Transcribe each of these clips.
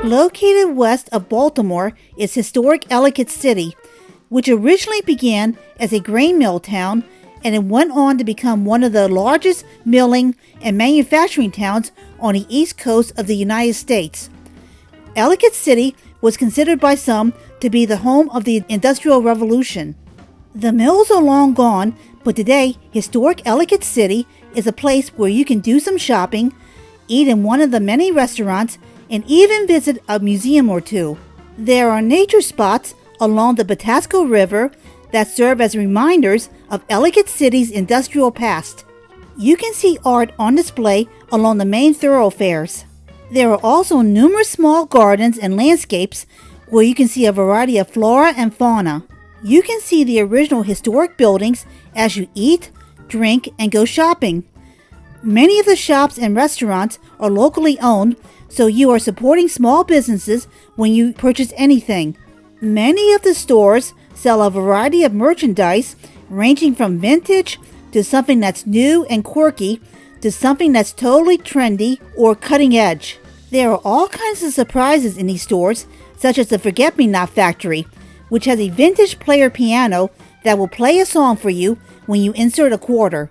Located west of Baltimore is Historic Ellicott City, which originally began as a grain mill town and it went on to become one of the largest milling and manufacturing towns on the east coast of the United States. Ellicott City was considered by some to be the home of the Industrial Revolution. The mills are long gone, but today, Historic Ellicott City is a place where you can do some shopping, eat in one of the many restaurants, and even visit a museum or two. There are nature spots along the Patapsco River that serve as reminders of Ellicott City's industrial past. You can see art on display along the main thoroughfares. There are also numerous small gardens and landscapes where you can see a variety of flora and fauna. You can see the original historic buildings as you eat, drink, and go shopping. Many of the shops and restaurants are locally owned, so you are supporting small businesses when you purchase anything. Many of the stores sell a variety of merchandise ranging from vintage to something that's new and quirky to something that's totally trendy or cutting edge. There are all kinds of surprises in these stores, such as the Forget-Me-Not Factory, which has a vintage player piano that will play a song for you when you insert a quarter.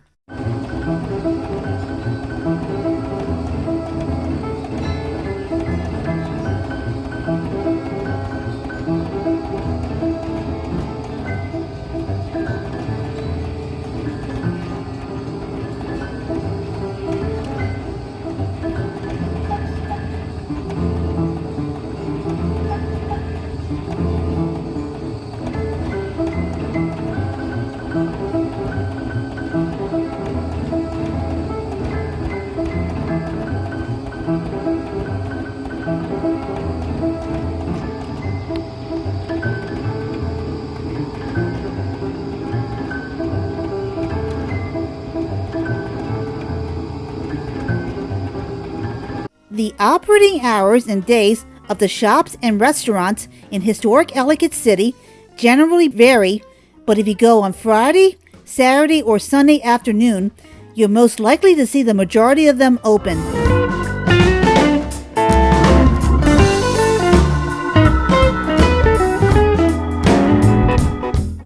The operating hours and days of the shops and restaurants in Historic Ellicott City generally vary, but if you go on Friday, Saturday, or Sunday afternoon, you're most likely to see the majority of them open.